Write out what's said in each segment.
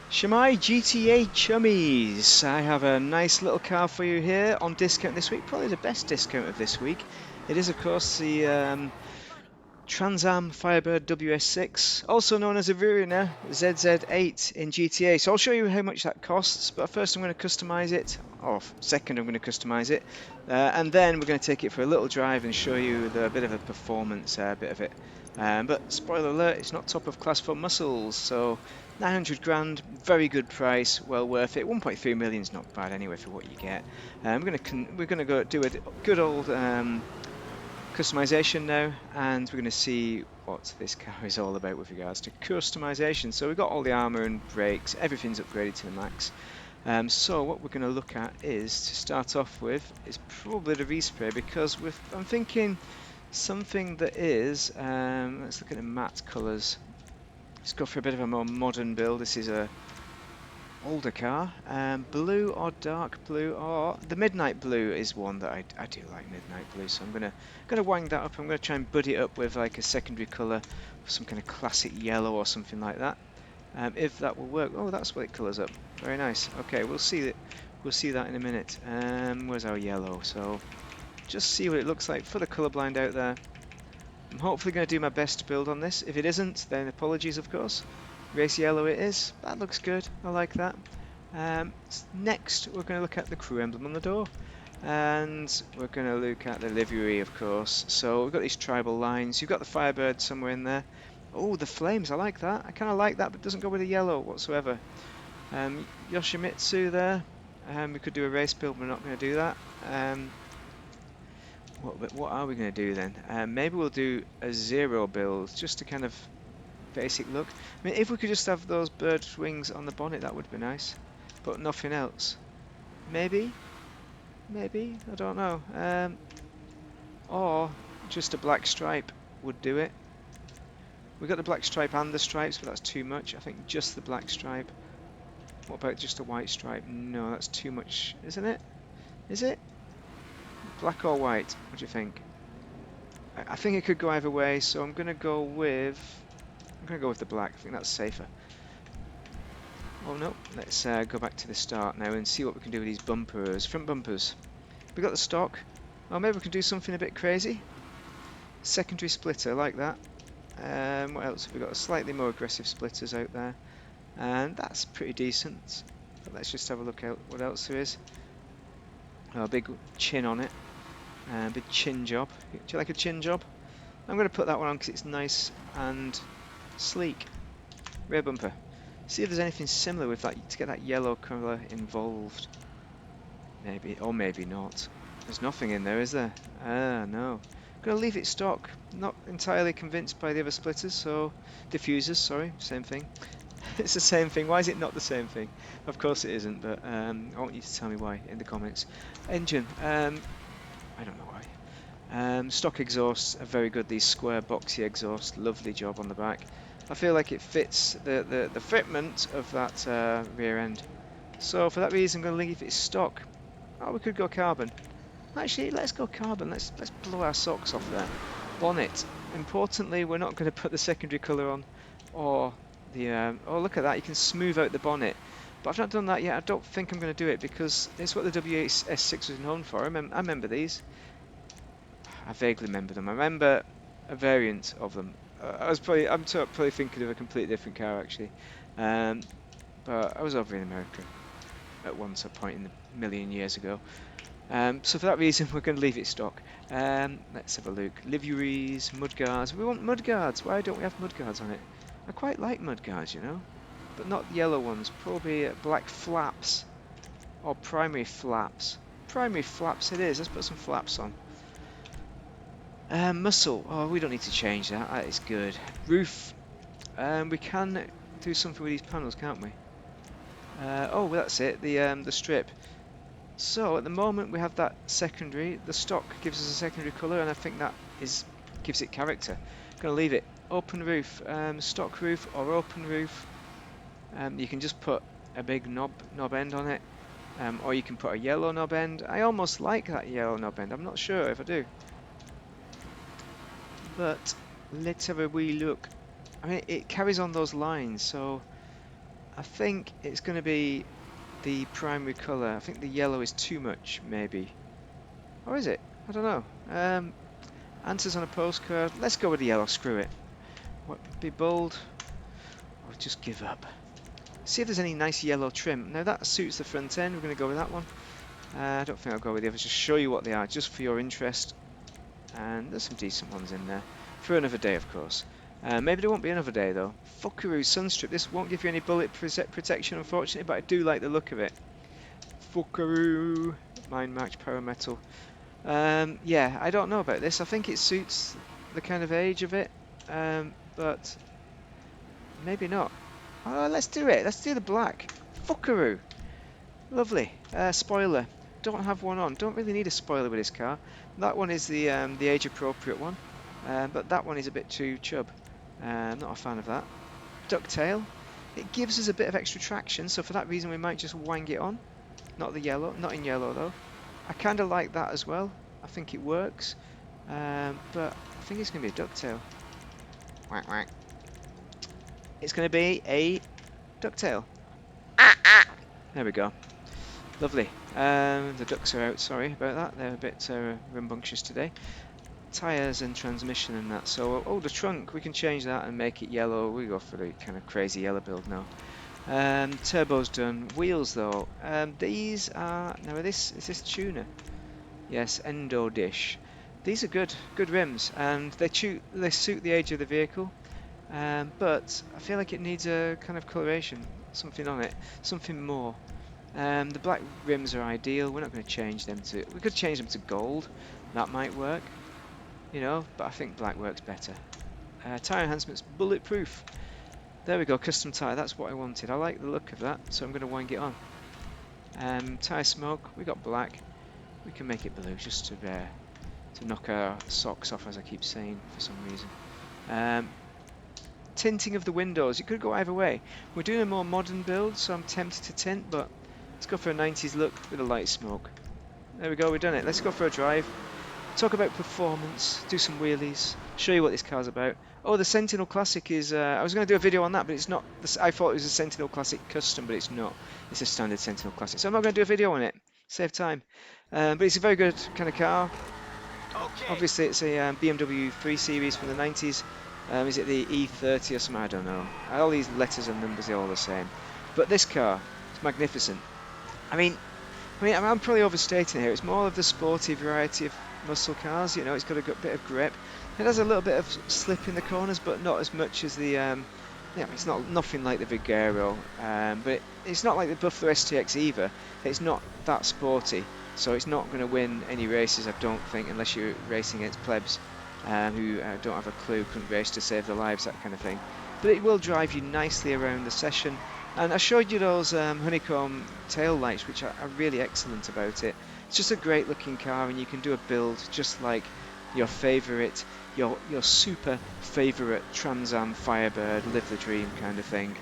Shemai GTA Chummies, I have a nice little car for you here on discount this week, probably the best discount of this week. It is of course the Trans Am Firebird WS6, also known as a Verina ZZ8 in GTA. So I'll show you how much that costs, but first I'm going to customize it, or second I'm going to customize it, and then we're going to take it for a little drive and show you the bit of a performance bit of it. But spoiler alert, it's not top of class for muscles, so 900 grand, very good price, well worth it. 1.3 million is not bad anyway for what you get. We're gonna go do a good old customization now, and we're going to see what this car is all about with regards to customization. So we've got all the armor and brakes, everything's upgraded to the max. So what we're going to look at is, to start off with, is probably the respray, because I'm thinking something that is, let's look at the matte colours. Let's go for a bit of a more modern build. This is a older car. Blue or dark blue, or the midnight blue is one that I do like, midnight blue, so I'm gonna wind that up. I'm gonna try and buddy it up with like a secondary colour, some kind of classic yellow or something like that. If that will work. Oh, that's what it colours up. Very nice. Okay, we'll see that in a minute. Where's our yellow? So just see what it looks like for the colourblind out there. I'm hopefully going to do my best to build on this. If it isn't, then apologies, of course. Race yellow it is. That looks good. I like that. Next, we're going to look at the crew emblem on the door. And we're going to look at the livery, of course. So we've got these tribal lines. You've got the Firebird somewhere in there. Oh, the flames. I like that. I kind of like that, but it doesn't go with the yellow whatsoever. Yoshimitsu there. We could do a race build, but we're not going to do that. What are we going to do then? Maybe we'll do a zero build, just to kind of basic look. I mean, if we could just have those bird wings on the bonnet, that would be nice. But nothing else. Maybe? Maybe? I don't know. Or just a black stripe would do it. We've got the black stripe and the stripes, but that's too much. I think just the black stripe. What about just a white stripe? No, that's too much, isn't it? Is it? Black or white? What do you think? I think it could go either way, so I'm gonna go with the black. I think that's safer. Oh no, let's go back to the start now and see what we can do with these bumpers, front bumpers. We got the stock. Oh, maybe we can do something a bit crazy. Secondary splitter, like that. What else have we got? Slightly more aggressive splitters out there, and that's pretty decent. But let's just have a look at what else there is. Oh, a big chin on it. Big chin job. Do you like a chin job? I'm going to put that one on because it's nice and sleek. Rear bumper. See if there's anything similar with that to get that yellow colour involved. Maybe, or maybe not. There's nothing in there, is there? Ah, no. I'm going to leave it stock. Not entirely convinced by the other splitters, so... diffusers, sorry, same thing. It's the same thing. Why is it not the same thing? Of course it isn't, but I want you to tell me why in the comments. Engine. I don't know why. Stock exhausts are very good. These square boxy exhausts, lovely job on the back. I feel like it fits the fitment of that rear end. So for that reason, I'm going to leave it stock. Oh, we could go carbon. Actually, let's go carbon. Let's blow our socks off there. Bonnet. Importantly, we're not going to put the secondary colour on, or the. Oh, look at that! You can smooth out the bonnet. But I've not done that yet. I don't think I'm going to do it because it's what the WS6 was known for. I remember these. I vaguely remember them. I remember a variant of them. I'm probably thinking of a completely different car actually. But I was over in America at once a point in a million years ago. So for that reason, we're going to leave it stock. Let's have a look. Liveries, mudguards. We want mudguards. Why don't we have mudguards on it? I quite like mudguards, you know, but not yellow ones. Probably black flaps or primary flaps. Primary flaps it is. Let's put some flaps on. Muscle. Oh, we don't need to change that. That is good. Roof. We can do something with these panels, can't we? Oh, well, that's it. The strip. So at the moment we have that secondary. The stock gives us a secondary colour, and I think that gives it character. I'm going to leave it. Open roof. Stock roof or open roof. You can just put a big knob end on it, or you can put a yellow knob end. I almost like that yellow knob end. I'm not sure if I do. But let's have a wee look. I mean, it carries on those lines, so I think it's going to be the primary colour. I think the yellow is too much, maybe. Or is it? I don't know. Answers on a postcard. Let's go with the yellow. Screw it. What, be bold or just give up? See if there's any nice yellow trim. Now that suits the front end. We're going to go with that one. I don't think I'll go with the others. Just show you what they are, just for your interest. And there's some decent ones in there. For another day, of course. Maybe there won't be another day, though. Fuckaroo Sunstrip. This won't give you any bullet protection, unfortunately, but I do like the look of it. Fuckaroo. Mind Match Power Metal. Yeah, I don't know about this. I think it suits the kind of age of it. But maybe not. Let's do it. Let's do the black. Fuckaroo. Lovely. Spoiler. Don't have one on. Don't really need a spoiler with this car. That one is the age appropriate one, but that one is a bit too chub. I'm not a fan of that. Ducktail. It gives us a bit of extra traction, so for that reason we might just wang it on. Not the yellow. Not in yellow though. I kind of like that as well. I think it works, but I think it's going to be a ducktail. Whack whack. It's going to be a ducktail. There we go. Lovely. The ducks are out, sorry about that, they're a bit rambunctious today. Tyres and transmission and that, so the trunk, we can change that and make it yellow. We go for the kind of crazy yellow build now. Turbo's done. Wheels though, these are, now is this tuner? Yes, Endo Dish. These are good rims, and they suit the age of the vehicle, but I feel like it needs a kind of coloration, something on it, something more. The black rims are ideal. We're not going to change them to... We could change them to gold. That might work. You know, but I think black works better. Tyre enhancements, bulletproof. There we go, custom tyre. That's what I wanted. I like the look of that, so I'm going to wang it on. Tyre smoke, we got black. We can make it blue just to knock our socks off, as I keep saying, for some reason. Tinting of the windows. It could go either way. We're doing a more modern build, so I'm tempted to tint, but let's go for a 90s look with a light smoke. There we go, we've done it. Let's go for a drive. Talk about performance, do some wheelies, show you what this car's about. Oh, the Sentinel Classic is... I was going to do a video on that, but it's not... I thought it was a Sentinel Classic Custom, but it's not. It's a standard Sentinel Classic, so I'm not going to do a video on it. Save time. But it's a very good kind of car. Okay. Obviously, it's a BMW 3 Series from the 90s. Is it the E30 or something? I don't know. All these letters and numbers are all the same. But this car is magnificent. I mean, I'm probably overstating here. It's more of the sporty variety of muscle cars. You know, it's got a good bit of grip. It has a little bit of slip in the corners, but not as much as the... yeah, it's nothing like the Vigero. But it's not like the Buffalo STX either. It's not that sporty. So it's not going to win any races, I don't think, unless you're racing against plebs. Who don't have a clue, couldn't race to save their lives, that kind of thing. But it will drive you nicely around the session. And I showed you those honeycomb tail lights, which are really excellent about it. It's just a great looking car, and you can do a build just like your favourite, your super favourite Trans Am Firebird, live the dream kind of thing.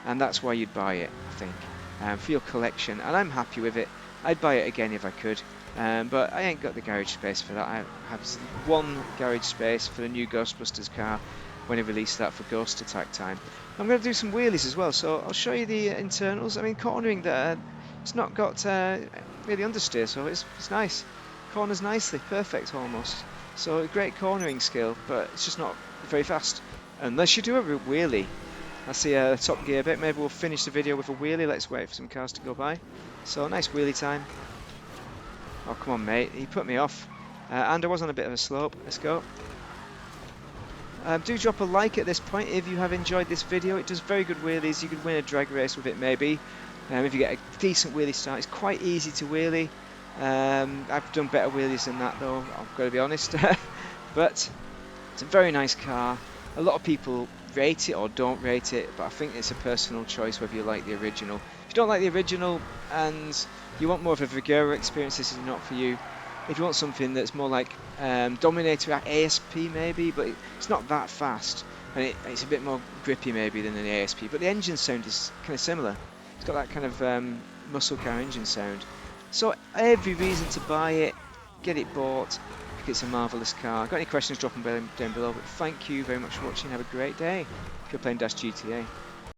And that's why you'd buy it, I think, for your collection. And I'm happy with it. I'd buy it again if I could. But I ain't got the garage space for that. I have one garage space for the new Ghostbusters car when they release that for Ghost Attack time. I'm going to do some wheelies as well, so I'll show you the internals. I mean, cornering there, it's not got really understeer, so it's nice. Corners nicely, perfect almost. So a great cornering skill, but it's just not very fast. Unless you do a wheelie. I see a top gear bit. Maybe we'll finish the video with a wheelie. Let's wait for some cars to go by. So nice wheelie time. Oh, come on, mate. He put me off. And I was on a bit of a slope. Let's go. Do drop a like at this point if you have enjoyed this video. It does very good wheelies. You could win a drag race with it, maybe. If you get a decent wheelie start. It's quite easy to wheelie. I've done better wheelies than that, though. I've got to be honest. But it's a very nice car. A lot of people rate it or don't rate it, but I think it's a personal choice whether you like the original. If you don't like the original and you want more of a Vigero experience, this is not for you. If you want something that's more like Dominator at ASP maybe, but it's not that fast, and it's a bit more grippy maybe than an ASP, but the engine sound is kind of similar. It's got that kind of muscle car engine sound. So every reason to buy it, get it bought. I think it's a marvellous car. Got any questions, drop them down below, but thank you very much for watching. Have a great day if you're playing Dash GTA.